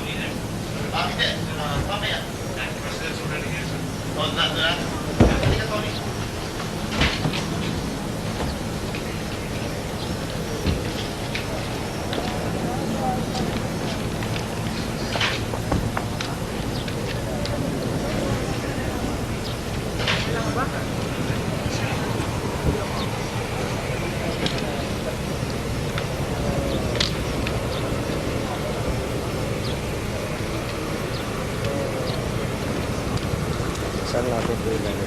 Hindi. Mamaya. President's already here, sir. Oh, not that. Hindi ka, Tony. Saan natin ito ilagay?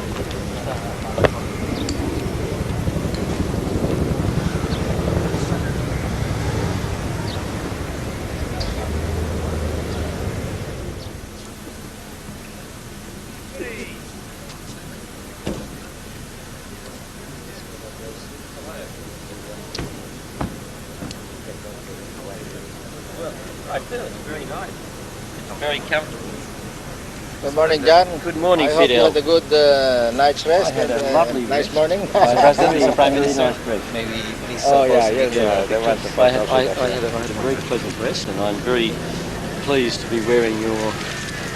I feel it's very nice. It's very comfortable. Good morning, John. Good morning, I hope you Fidel. had a good night's rest. I had and, a lovely nice rest. morning. President and Prime Minister. Maybe please. Oh yeah, yes, they want to I had a very pleasant rest, and I'm very pleased to be wearing your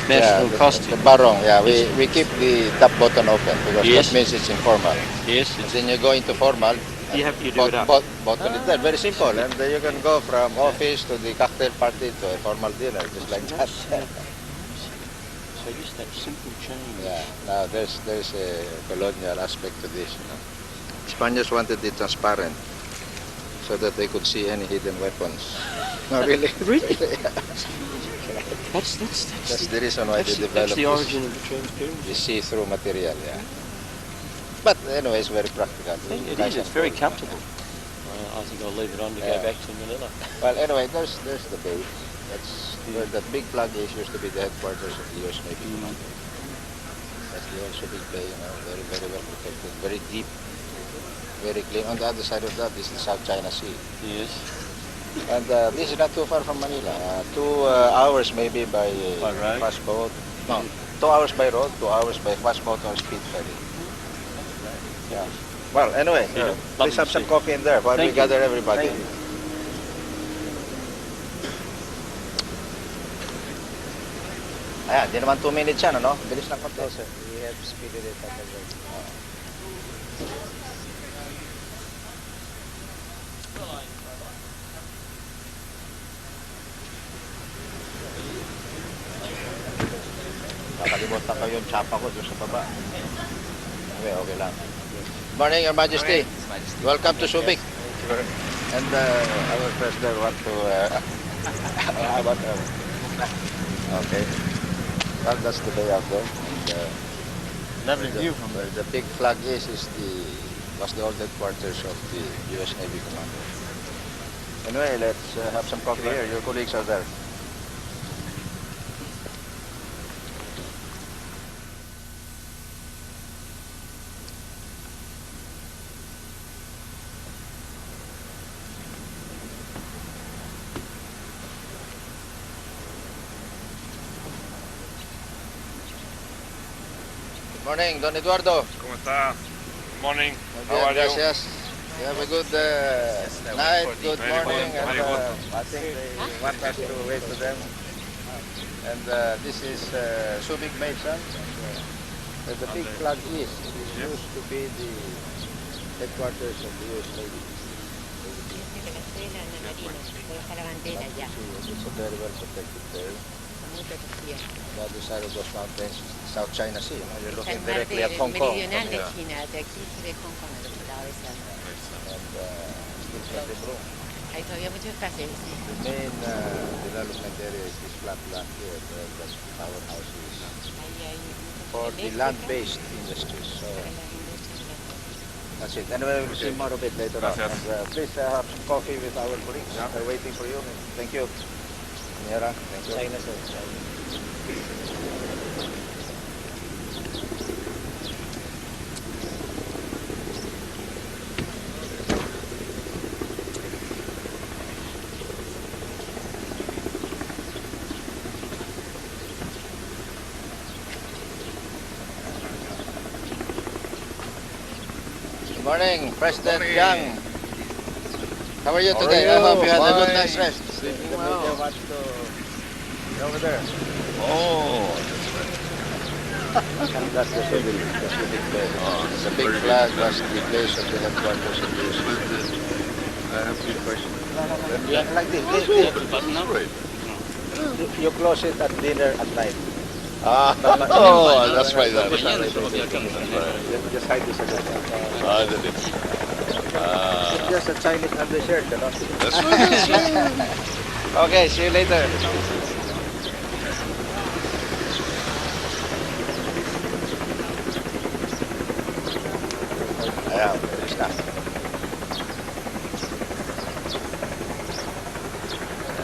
national costume. The barong, yeah. We keep the top button open because Yes. that means it's informal. Yes, And then you go into formal. you do it up. Button it there, very simple. And you can go from office to the cocktail party to a formal dinner, just like that. So just that simple change. Yeah. Now there's a colonial aspect to this. You know. Spaniards wanted it transparent so that they could see any hidden weapons. No, really. Really? Yeah. That's the reason why they developed that's the this. origin of the transparency. The see-through material, yeah. But anyway, it's very practical. It is. It's very comfortable. I think I'll leave it on to go back to Manila. Well, anyway, there's the base. That's where that big flag is. Used to be the headquarters of the U.S. Navy Command. That's the old Subic Bay, you know, very, very well protected, very deep, very clean. On the other side of that is the South China Sea. Yes. And this is not too far from Manila. 2 hours maybe by road? fast boat. No, 2 hours by road, 2 hours by fast boat or speed ferry. Yeah. Well, anyway, Yeah, please have some coffee in there while Thank we you. gather everybody. Thank you. Ayan, di naman 2 minutes yan, ano? Bilis lang konti. Sir, we have speeded it up again. Kakalimutan ko yung tsapa ko doon sa baba. Okay lang. Good morning, Your Majesty. Welcome to Subic. And our president want to... okay. Well, that's the day out there. Lovely view from Where the big flag was the old headquarters of the U.S. Navy Command. Anyway, let's have some coffee here. Your colleagues are there. Good morning, Don Eduardo. ¿Cómo está? Good morning. Muy How bien, are you? gracias. You have a good night, good Very morning, good, very and good. I think they want us to wait to them. And this is Subic Mason. Where the big flag is. It used to be the headquarters of the U.S. Navy. It's a very well protected there. The other side of those mountains is the South China Sea. You know, you're looking directly at Hong Kong. meridional de Yeah. China, de aquí se ve Hong Kong al otro lado de esa. And still plenty of room. Hay todavía mucho espacio. The main development area is this flat land here, where the powerhouses Ahí hay for the land-based industries. So that's it. Anyway, we'll see more of it later on. Gracias. And, please have some coffee with our colleagues. They're waiting for you. Thank you. Señora, thank you. China, sir. Good morning, President Morning. Yang. How are you today? I hope you had a good night's rest. Sleeping The well. media wants to Over there. Oh, That's the Subic. That's the big bay. It's a big flag. That's the place of the headquarters of the US. I have a good question. Yeah, like this. You close it at dinner at night. Oh, that's right. That's right. Just hide this again. That is. It's just a Chinese undershirt, you know. That's right. That's right. Okay, see you later. Ayan, bilis na.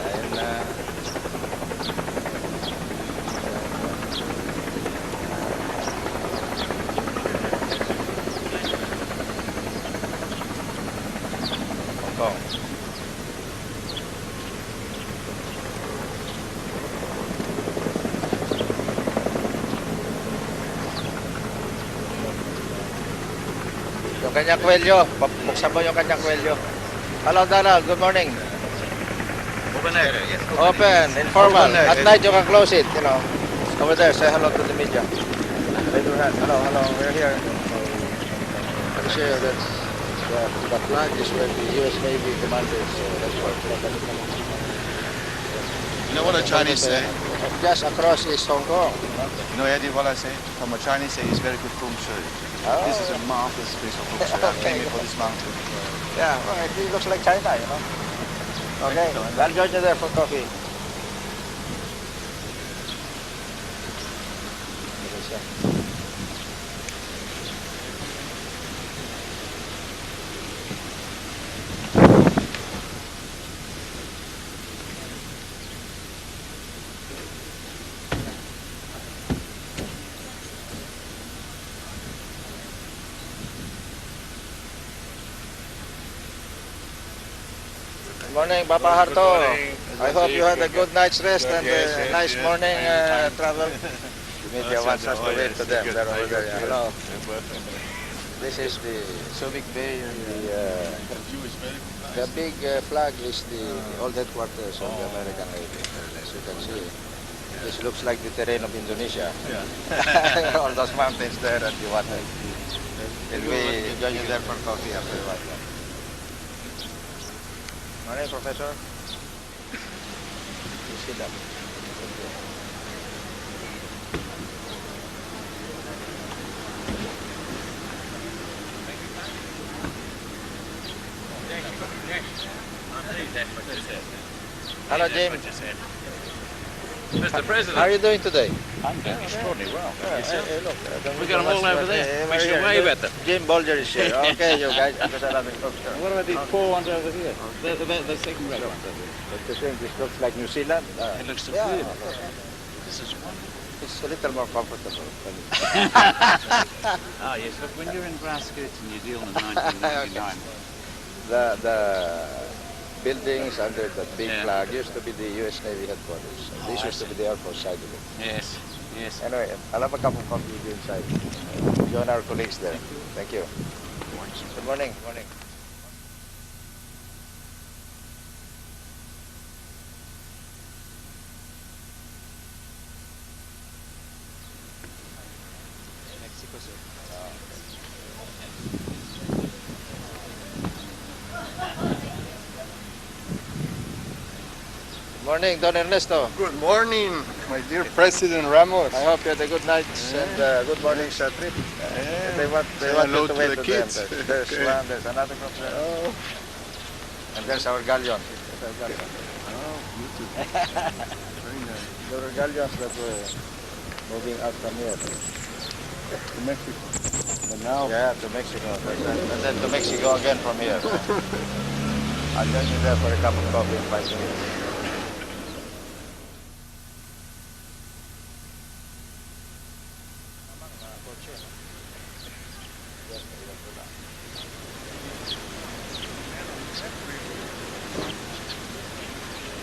Ayan na. Hong Kong. Yung kanyang kwelyo, buksan mo yung kanyang kwelyo. Hello Donald, good morning. Open air. Yes. Open, informal. Open air. At night you can close it, you know. Over there, say hello to the media. Raise your hand. Hello, hello, we're here. I'm sure that's the flag is where the US Navy commanders headquarters. You know what the Chinese say? Just across is Hong Kong. You know, Eddie, what I say? From a Chinese say, it's very good feng shui. Oh. This is a marvelous piece of feng shui. I came here for this mountain. Yeah, well, it looks like China, you know. Okay, I'll join you there for coffee. Good morning, Papa Harto. morning. I hope you had a good night's rest and Yes, a yes, nice yes. morning Anytime. travel. The media Yes, wants yes, us to oh, wait yes, to them. good. They're over there. Yes. Hello. This is the Subic Bay and the big flag is the old headquarters of the American Navy. As you can see, this looks like the terrain of Indonesia. Yeah. All those mountains there and the water. And we join you there for coffee after a while. Morning, Professor. You sit up. Hello, Jim. Mr. President. How are you doing today? I'm doing extraordinarily well. Look, We got them all over there. We should wave at them. Jim Bolger is here. Okay, you guys, because I love it. What about these poor ones over here? The second rate ones over here. What do you think? This looks like New Zealand? It looks so Yeah. good. This is wonderful. It's a little more comfortable. Ah, yes. Look, when you're in grass skirts in New Zealand in 1999, The buildings under that big Yeah. flag used to be the US Navy headquarters. And this I used to be see. the Air Force side of it. yes, yes. Anyway, I'll have a cup of coffee with you inside. Join our colleagues there. Thank you. Good morning. Good morning. Mexico, sir. Good morning, Don Ernesto. Good morning, my dear President Ramos. I hope you had a good night and good morning trip. They want Say you hello to to wait the to kids. them. There's Okay. one, there's another group there. Oh, And there's our galleon. There's our galleon. beautiful. Very nice. There were galleons that were moving out from here. To Mexico. But now, Yeah, to Mexico. And then to Mexico again from here. I'll join you there for a cup of coffee in 5 minutes.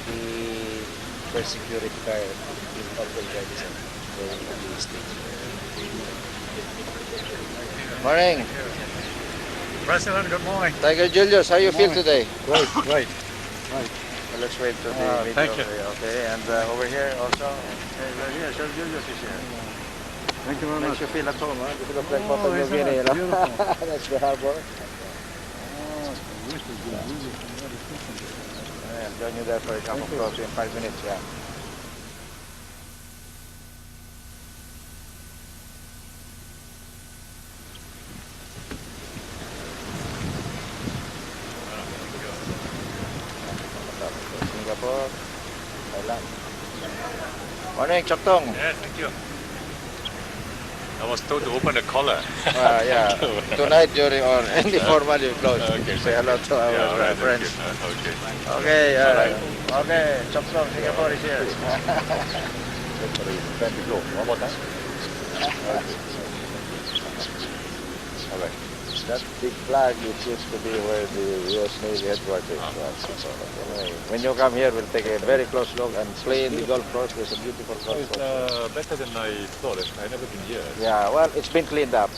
The first security car in Falcon Garrison going on the stage. Morning. President, good morning. Tiger Julius, how you feel today? Great, great. let's wait to the meeting. thank you. Okay, and over here also. Hey, we're here. Sir Julius is here. Thank you very Makes much. you feel at home, huh? You look like Oh, Papua New it's Guinea, you know? beautiful. That's the harbor. Oh, this is good. Yeah, join you there for a cup of coffee in 5 minutes, yeah. Singapore, Thailand. Morning, Choktong. Yeah, thank you. I was told to open the collar. Yeah, tonight during or any formal you close. Okay. Say hello to our Yeah, all right, thank friends. you. Okay. Okay, okay, Choktong, Singapore is here. One more time. All right. That big flag, it used to be where the U.S. Navy headquarters was. So, anyway, when you come here, we'll take a very close look and play in the golf course. There's a beautiful golf It's course. better than I thought. I've never been here. Yeah, well, it's been cleaned up.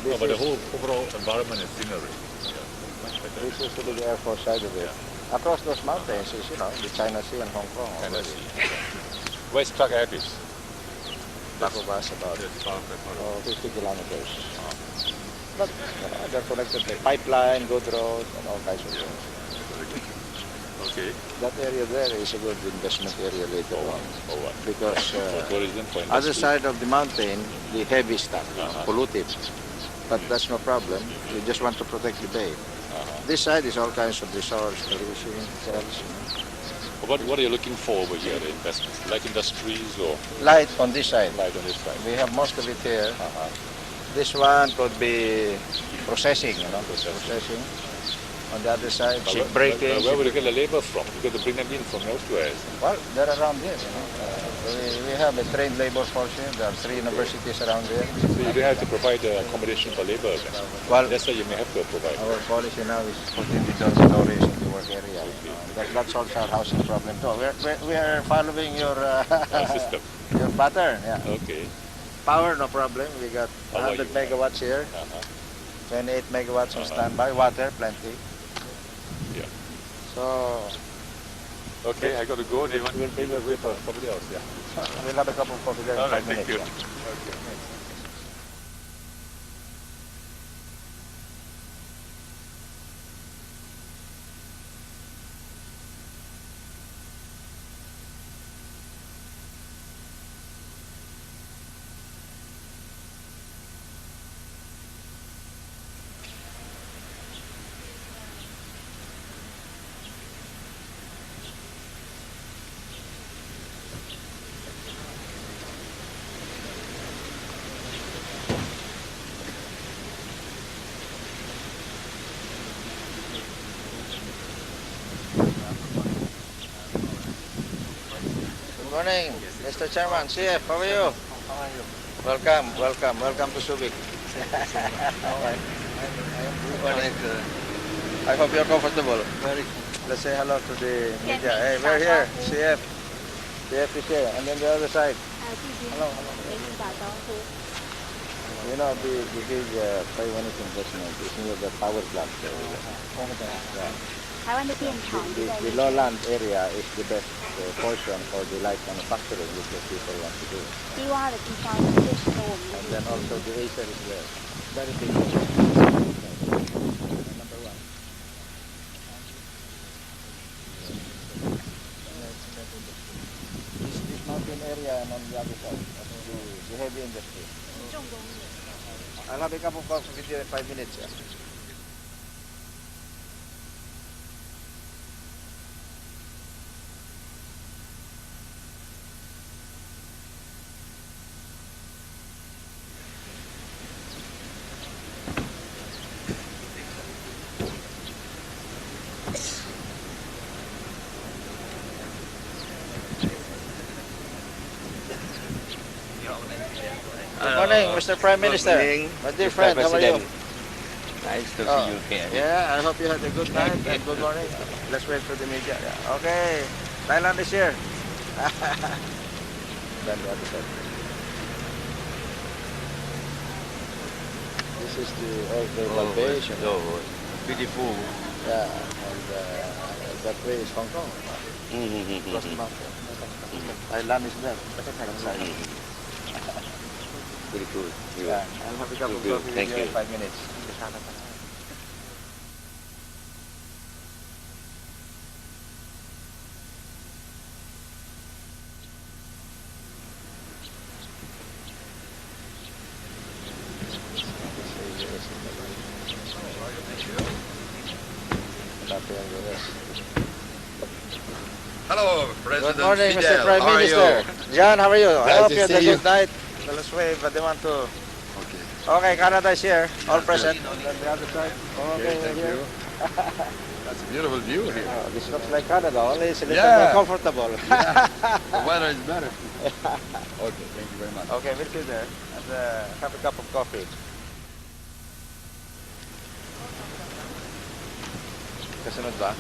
This But the is- whole overall environment is scenery. Yeah, much better. This is the Air Force side of it. Across those mountains is, the China Sea and Hong Kong. China already. Sea. Where's Clark Air Base? Back of us about That's far, quite far. 50 kilometers. But they're connected by pipeline, good road, and all kinds of things. Okay. That area there is a good investment area later on. For what? Because For tourism, for industry. other side of the mountain, the heavy stuff, polluted. But that's no problem. We just want to protect the bay. This side is all kinds of resorts, fishing, hotels. What are you looking for over here, the investments? Light industries or Light on this side. light on this side? We have most of it here. This one could be processing, processing. On the other side, ship breaking. Where would you get the labor from? You got to bring them in from elsewhere. Well, they're around here. We have a trained labor force here. There are 3 universities around here. So you do have to provide accommodation for labor. Then. Well, That's why you may have to provide. our policy now is putting the dormitories in the work area. That solves our housing problem too. We are following your System. your pattern. Yeah. Okay. Power, no problem. We got How about 100 you? megawatts here, 28 megawatts on standby. Water, plenty. Yeah. So Okay, I got to go. Do you want we'll bring a for somebody else? Yeah. we'll have a cup of coffee there in All right, 5 thank minutes. you. Yeah. Okay. Good morning, Mr. Chairman, CF, how are you? Welcome to Subic. I hope you're comfortable. Let's say hello to the media. Hey, we're here, CF. CF is here, and then the other side. Hello. You know, the big Taiwanese investment is near the power plant. Yeah. The lowland area is the best portion for the light manufacturing which the people want to do. And then also the Acer is there. Very big. Number 1. This mountain area and on the other side, the heavy industry. I'll have a cup of coffee with you in 5 minutes. Yeah. Good morning, Mr. Prime Minister. My dear friend, how are you? Nice to Oh, see you here. Yeah, I hope you had a good night and good morning. Let's wait for the media. Yeah. Okay, Thailand is here. Then the other side. This is the Zambales. Oh, beautiful. Yeah, and That way is Hong Kong. Across the mountain. Thailand is there. Pretty cool. Yeah, I'll have a cup of Good. coffee Thank with you you. in 5 minutes. Hello, President Good morning, Fidel. Mr. Prime How are Minister. you? John, how are you? I Glad hope to you had a see you. good night. Let's wave at the one, two. Okay. Okay, Canada is here. All present. On the other side. Okay, Thank we're here. you. That's a beautiful view here. Oh, this looks like Canada, only it's a little Yeah. more comfortable. The weather is better. Okay, thank you very much. Okay, we'll be there and have a cup of coffee. Kasunod ba?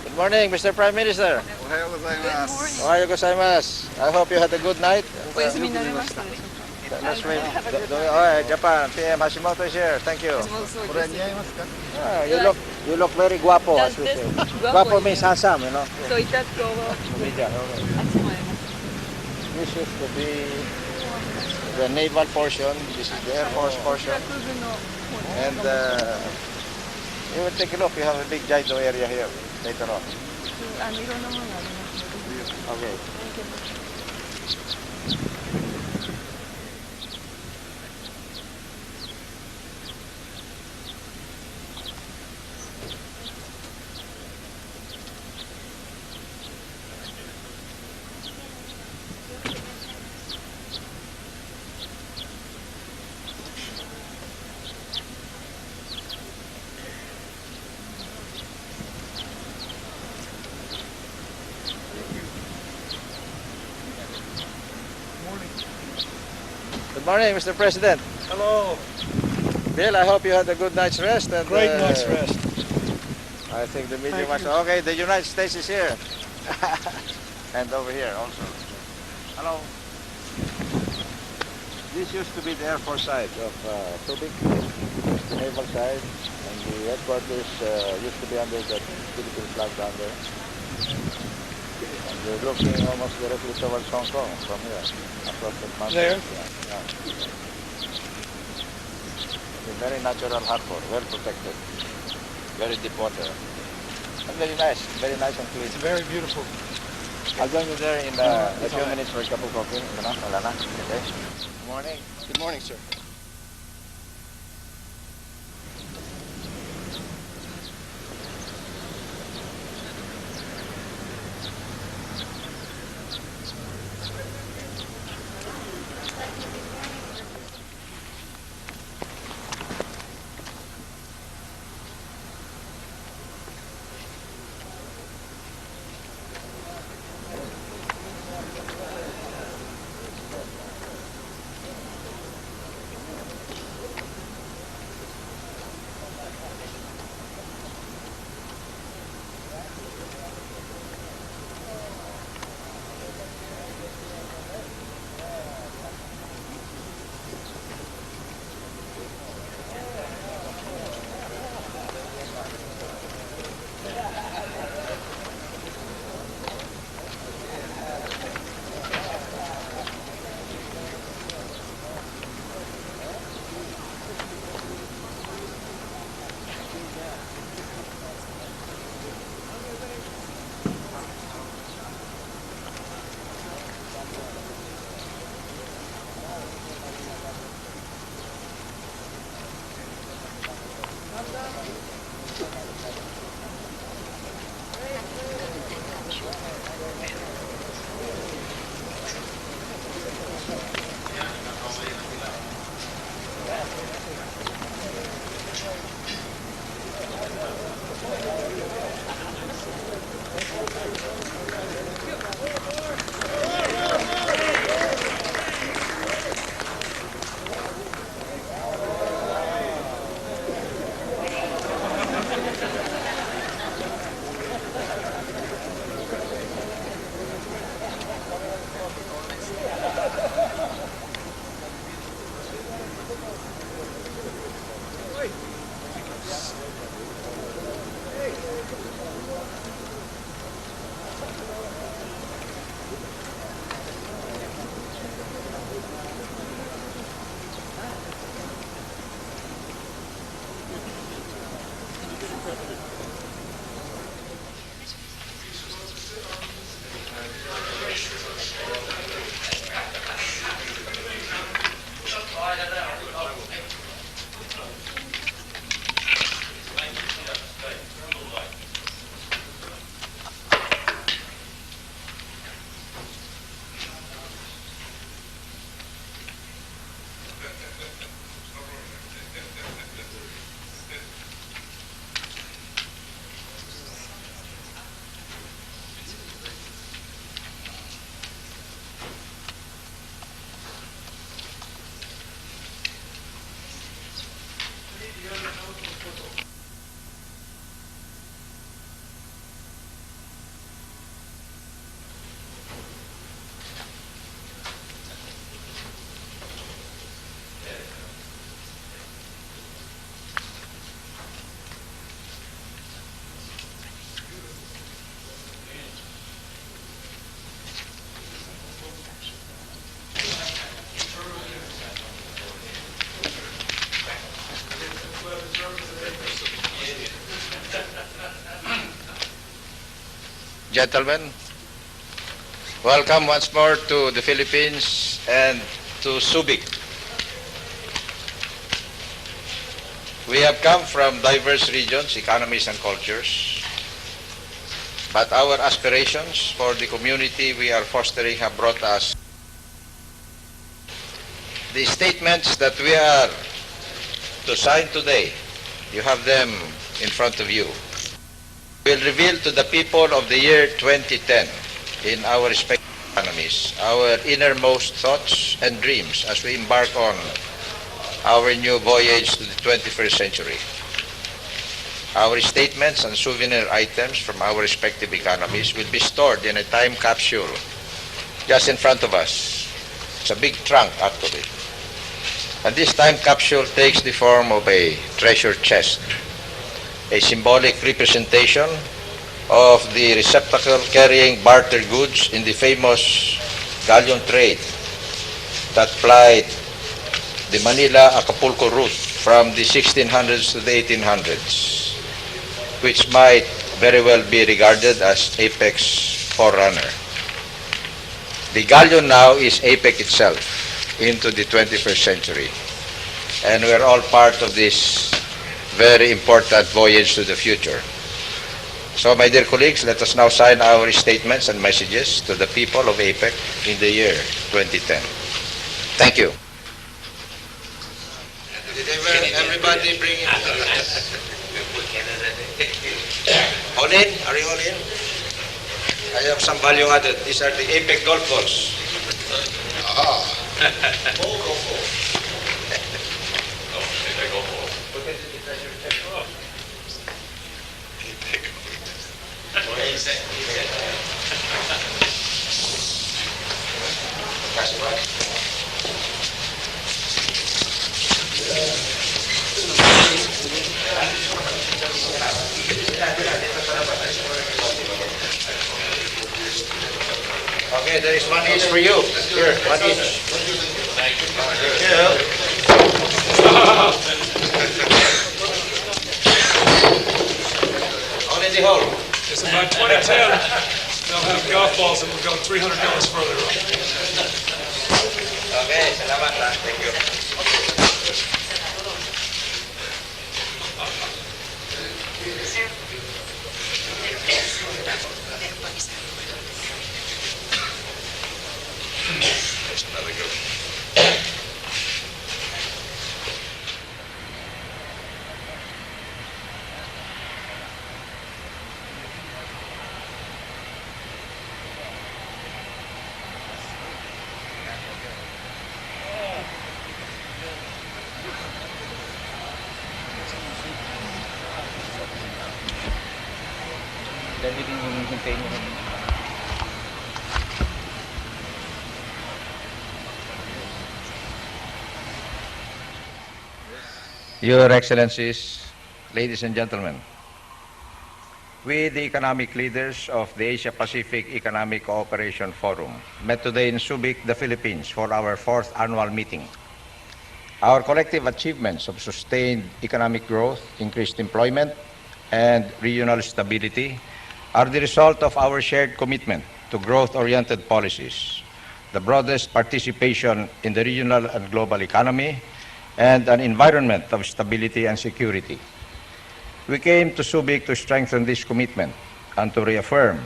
Good morning, Mr. Prime Minister. Ohayo gozaimasu. Ohayo gozaimasu. I hope you had a good night. And, おやすみになりましたでしょ let's wait. Oh, Japan, PM Hashimoto is here. Thank you. うか。そうです。 Ah, you look very guapo, as we say. Guapo means handsome, you know. そういったところ。 Media, okay. あっちもあります。 This used to be the naval portion. This is the Air Force portion. 空軍の方 And you will take a look. You have a big Jaido area here later on. いろんなものがありますので。 Okay. Good morning, Mr. President. Hello. Bill, I hope you had a good night's rest. And, Great night's rest. I think the medium Thank was you. okay. The United States is here, and over here also. Hello. This used to be the Air Force side of Subic, the naval side, and the headquarters used to be under the Philippine flag down there. And we're looking almost directly towards Hong Kong from here, across the mountain. There? Yeah. It's a very natural harbor, well protected, very deep water, and very nice and clean. It's very beautiful. I'll join you there in a few minutes for a cup of coffee. Wala na. Okay. Good morning. Good morning, sir. Gentlemen, welcome once more to the Philippines and to Subic. We have come from diverse regions, economies, and cultures, but our aspirations for the community we are fostering have brought us. The statements that we are to sign today, you have them in front of you, will reveal to the people of the year 2010 in our respective economies our innermost thoughts and dreams as we embark on our new voyage to the 21st century. Our statements and souvenir items from our respective economies will be stored in a time capsule just in front of us. It's a big trunk, actually. And this time capsule takes the form of a treasure chest, a symbolic representation of the receptacle carrying barter goods in the famous galleon trade that plied the Manila-Acapulco route from the 1600s to the 1800s, which might very well be regarded as APEC's forerunner. The galleon now is APEC itself into the 21st century, and we're all part of this very important voyage to the future. So, my dear colleagues, let us now sign our statements and messages to the people of APEC in the year 2010. Thank you. Did everybody bring it? All in? Are you all in? I have some value added. These are the APEC golf balls. Okay, there is one each for you. Here, one each. All in the hole. It's about 2010. They'll have golf balls and we'll go $300 further. Okay, salamat. Thank you. There's another good one. Your Excellencies, ladies and gentlemen, We, the economic leaders of the Asia-Pacific Economic Cooperation Forum, met today in Subic, the Philippines, for our 4th annual meeting. Our collective achievements of sustained economic growth, increased employment, and regional stability are the result of our shared commitment to growth-oriented policies, the broadest participation in the regional and global economy, and an environment of stability and security. We came to Subic to strengthen this commitment and to reaffirm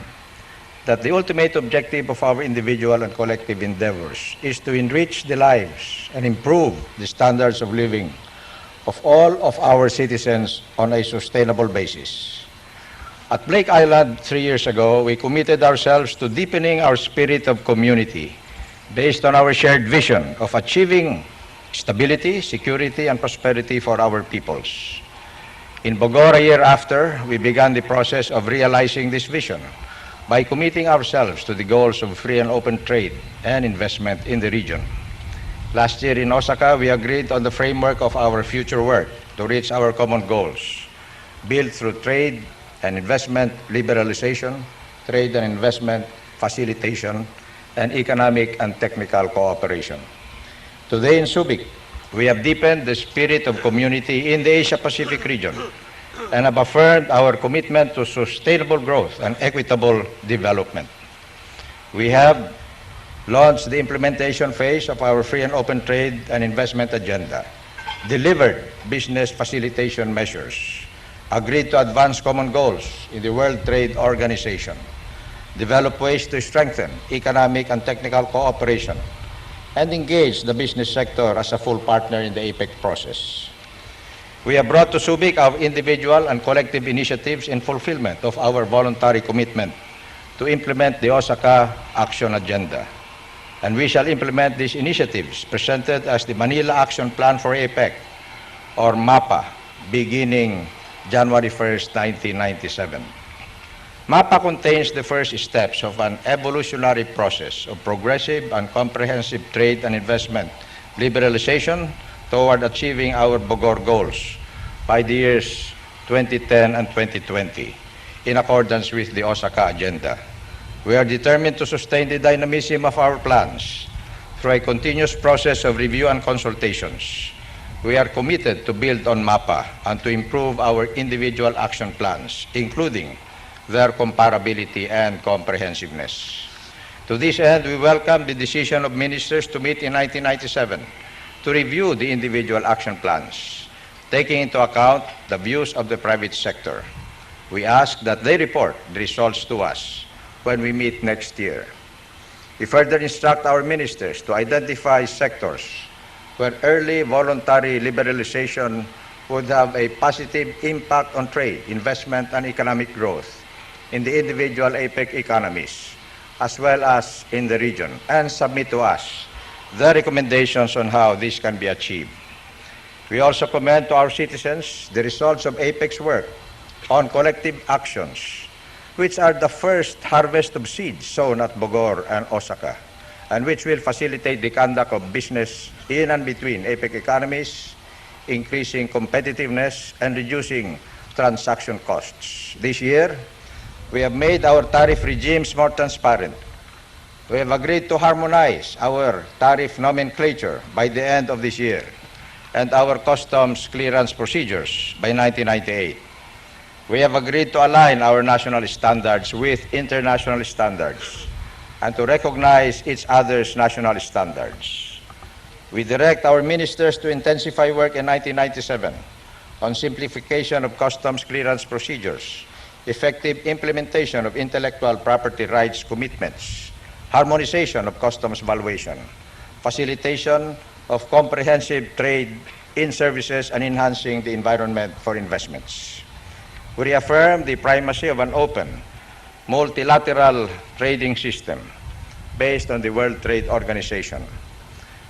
that the ultimate objective of our individual and collective endeavors is to enrich the lives and improve the standards of living of all of our citizens on a sustainable basis. At Blake Island 3 years ago, we committed ourselves to deepening our spirit of community based on our shared vision of achieving stability, security, and prosperity for our peoples. In Bogor, a year after, we began the process of realizing this vision by committing ourselves to the goals of free and open trade and investment in the region. Last year in Osaka, we agreed on the framework of our future work to reach our common goals, built through trade and investment liberalization, trade and investment facilitation, and economic and technical cooperation. Today in Subic, we have deepened the spirit of community in the Asia-Pacific region and have affirmed our commitment to sustainable growth and equitable development. We have launched the implementation phase of our free and open trade and investment agenda, delivered business facilitation measures, agreed to advance common goals in the World Trade Organization, developed ways to strengthen economic and technical cooperation, and engage the business sector as a full partner in the APEC process. We have brought to Subic our individual and collective initiatives in fulfillment of our voluntary commitment to implement the Osaka Action Agenda. And we shall implement these initiatives presented as the Manila Action Plan for APEC, or MAPA, beginning January 1st, 1997. MAPA contains the first steps of an evolutionary process of progressive and comprehensive trade and investment liberalization toward achieving our Bogor goals by the years 2010 and 2020, in accordance with the Osaka Agenda. We are determined to sustain the dynamism of our plans through a continuous process of review and consultations. We are committed to build on MAPA and to improve our individual action plans, including their comparability and comprehensiveness. To this end, we welcome the decision of ministers to meet in 1997 to review the individual action plans, taking into account the views of the private sector. We ask that they report the results to us when we meet next year. We further instruct our ministers to identify sectors where early voluntary liberalization would have a positive impact on trade, investment, and economic growth in the individual APEC economies, as well as in the region, and submit to us the recommendations on how this can be achieved. We also commend to our citizens the results of APEC's work on collective actions, which are the first harvest of seeds sown at Bogor and Osaka, and which will facilitate the conduct of business in and between APEC economies, increasing competitiveness and reducing transaction costs. This year, we have made our tariff regimes more transparent. We have agreed to harmonize our tariff nomenclature by the end of this year and our customs clearance procedures by 1998. We have agreed to align our national standards with international standards and to recognize each other's national standards. We direct our ministers to intensify work in 1997 on simplification of customs clearance procedures, effective implementation of intellectual property rights commitments, harmonization of customs valuation, facilitation of comprehensive trade in services, and enhancing the environment for investments. We reaffirm the primacy of an open, multilateral trading system based on the World Trade Organization.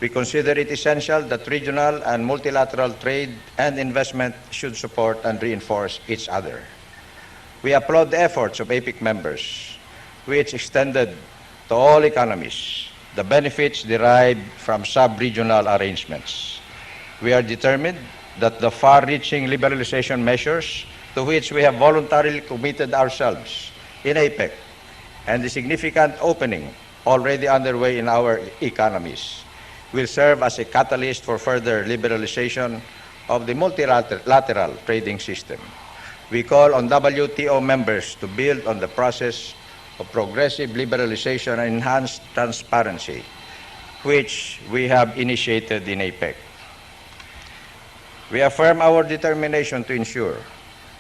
We consider it essential that regional and multilateral trade and investment should support and reinforce each other. We applaud the efforts of APEC members, which extended to all economies the benefits derived from sub-regional arrangements. We are determined that the far-reaching liberalization measures to which we have voluntarily committed ourselves in APEC and the significant opening already underway in our economies will serve as a catalyst for further liberalization of the multilateral trading system. We call on WTO members to build on the process of progressive liberalization and enhanced transparency, which we have initiated in APEC. We affirm our determination to ensure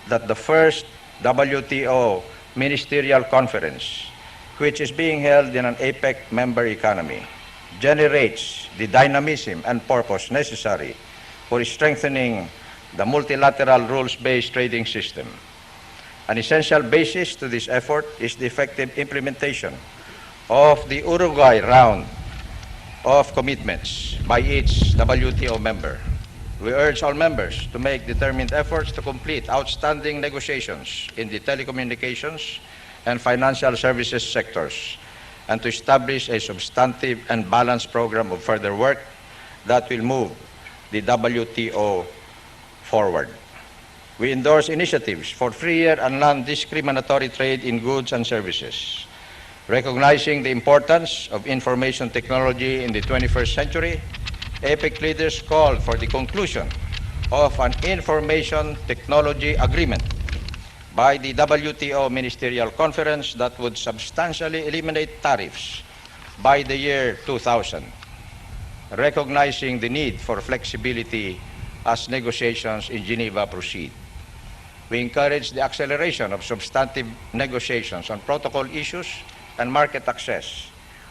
that the first WTO Ministerial Conference, which is being held in an APEC member economy, generates the dynamism and purpose necessary for strengthening the multilateral rules-based trading system. An essential basis to this effort is the effective implementation of the Uruguay round of commitments by each WTO member. We urge all members to make determined efforts to complete outstanding negotiations in the telecommunications and financial services sectors, and to establish a substantive and balanced program of further work that will move the WTO forward. We endorse initiatives for freer and non-discriminatory trade in goods and services. Recognizing the importance of information technology in the 21st century, APEC leaders called for the conclusion of an information technology agreement by the WTO Ministerial Conference that would substantially eliminate tariffs by the year 2000, recognizing the need for flexibility as negotiations in Geneva proceed. We encourage the acceleration of substantive negotiations on protocol issues and market access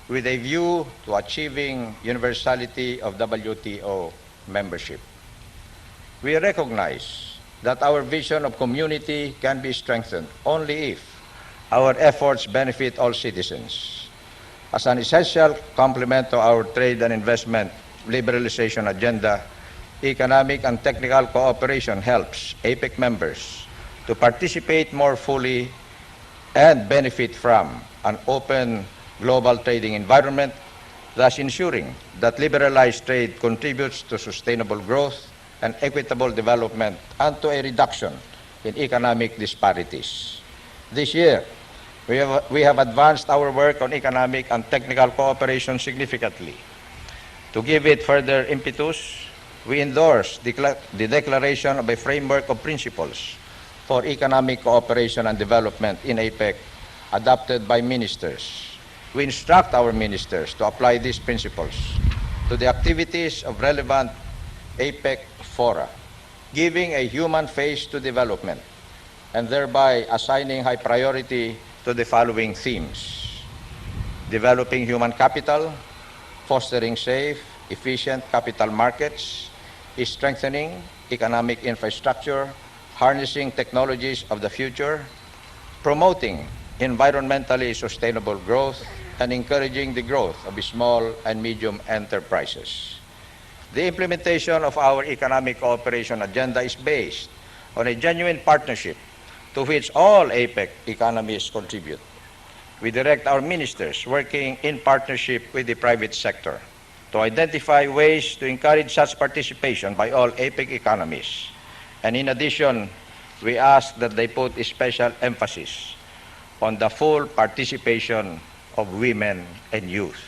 with a view to achieving universality of WTO membership. We recognize that our vision of community can be strengthened only if our efforts benefit all citizens. As an essential complement to our trade and investment liberalization agenda, economic and technical cooperation helps APEC members to participate more fully and benefit from an open global trading environment, thus ensuring that liberalized trade contributes to sustainable growth and equitable development and to a reduction in economic disparities. This year, we have advanced our work on economic and technical cooperation significantly. To give it further impetus, we endorse the declaration of a framework of principles for economic cooperation and development in APEC adopted by ministers. We instruct our ministers to apply these principles to the activities of relevant APEC fora, giving a human face to development, and thereby assigning high priority to the following themes: developing human capital, fostering safe, efficient capital markets, strengthening economic infrastructure, harnessing technologies of the future, promoting environmentally sustainable growth, and encouraging the growth of small and medium enterprises. The implementation of our economic cooperation agenda is based on a genuine partnership to which all APEC economies contribute. We direct our ministers working in partnership with the private sector to identify ways to encourage such participation by all APEC economies. And in addition, we ask that they put a special emphasis on the full participation of women and youth.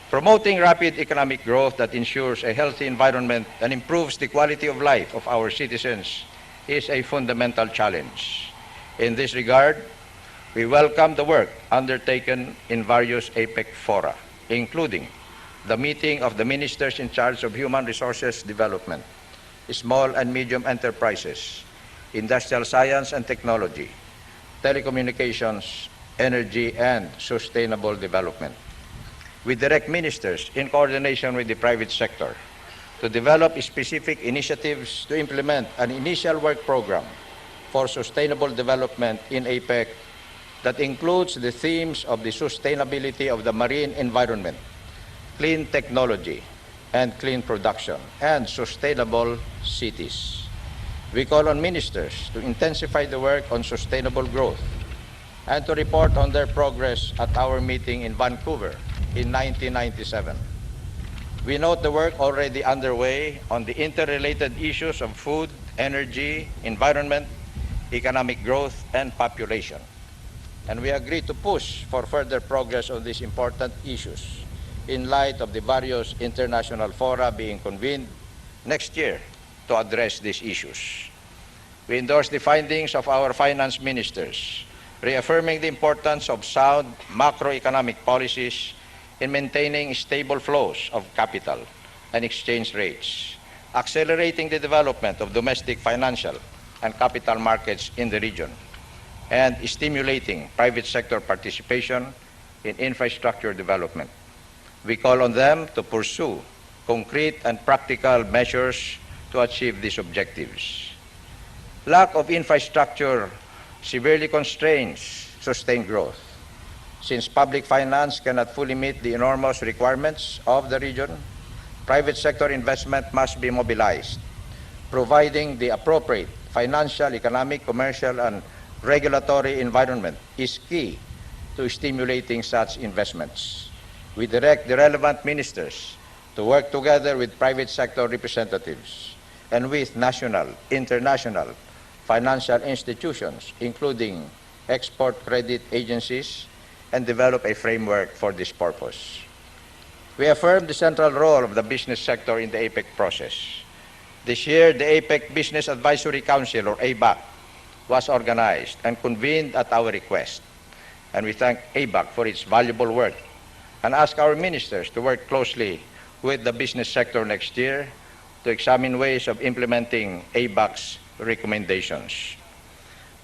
Promoting rapid economic growth that ensures a healthy environment and improves the quality of life of our citizens is a fundamental challenge. In this regard, we welcome the work undertaken in various APEC fora, including the meeting of the ministers in charge of human resources development, small and medium enterprises, industrial science and technology, telecommunications, energy, and sustainable development. We direct ministers in coordination with the private sector to develop specific initiatives to implement an initial work program for sustainable development in APEC that includes the themes of the sustainability of the marine environment, clean technology and clean production, and sustainable cities. We call on ministers to intensify the work on sustainable growth and to report on their progress at our meeting in Vancouver in 1997. We note the work already underway on the interrelated issues of food, energy, environment, economic growth, and population. And we agree to push for further progress on these important issues in light of the various international fora being convened next year to address these issues. We endorse the findings of our finance ministers, reaffirming the importance of sound macroeconomic policies in maintaining stable flows of capital and exchange rates, accelerating the development of domestic financial and capital markets in the region, and stimulating private sector participation in infrastructure development. We call on them to pursue concrete and practical measures to achieve these objectives. Lack of infrastructure severely constrains sustained growth. Since public finance cannot fully meet the enormous requirements of the region, private sector investment must be mobilized. Providing the appropriate financial, economic, commercial, and regulatory environment is key to stimulating such investments. We direct the relevant ministers to work together with private sector representatives and with national, international financial institutions, including export credit agencies, and develop a framework for this purpose. We affirm the central role of the business sector in the APEC process. This year, the APEC Business Advisory Council, or ABAC, was organized and convened at our request. And we thank ABAC for its valuable work and ask our ministers to work closely with the business sector next year to examine ways of implementing ABAC's recommendations.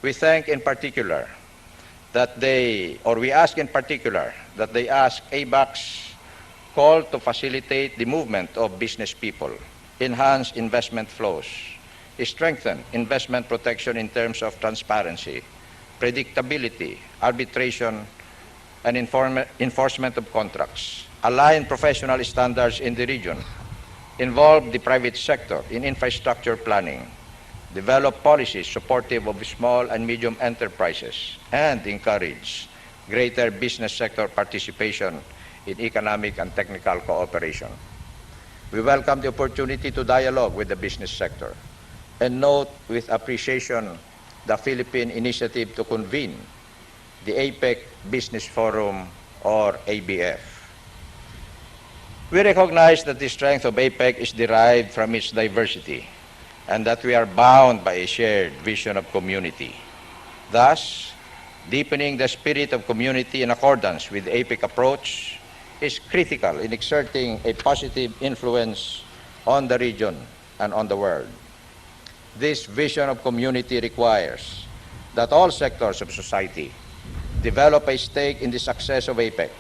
We thank in particular that we ask in particular that they ask ABAC's call to facilitate the movement of business people, enhance investment flows, strengthen investment protection in terms of transparency, predictability, arbitration, and enforcement of contracts, align professional standards in the region, involve the private sector in infrastructure planning, develop policies supportive of small and medium enterprises, and encourage greater business sector participation in economic and technical cooperation. We welcome the opportunity to dialogue with the business sector and note with appreciation the Philippine initiative to convene the APEC Business Forum, or ABF. We recognize that the strength of APEC is derived from its diversity and that we are bound by a shared vision of community. Thus, deepening the spirit of community in accordance with the APEC approach is critical in exerting a positive influence on the region and on the world. This vision of community requires that all sectors of society develop a stake in the success of APEC.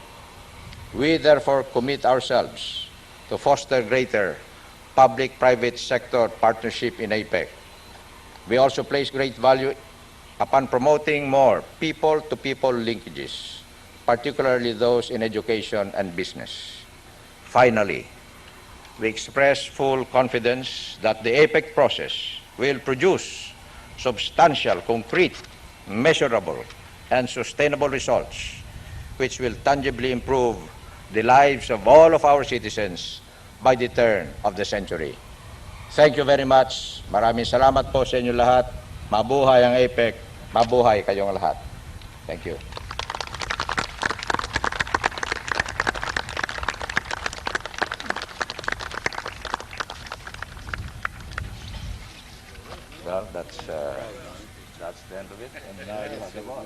We therefore commit ourselves to foster greater public-private sector partnership in APEC. We also place great value upon promoting more people-to-people linkages, particularly those in education and business. Finally, we express full confidence that the APEC process will produce substantial, concrete, measurable, and sustainable results which will tangibly improve the lives of all of our citizens by the turn of the century. Thank you very much. Maraming salamat po sa inyo lahat. Mabuhay ang APEC. Mabuhay kayong lahat. Thank you. Well, that's the end of it. And now you have the ball.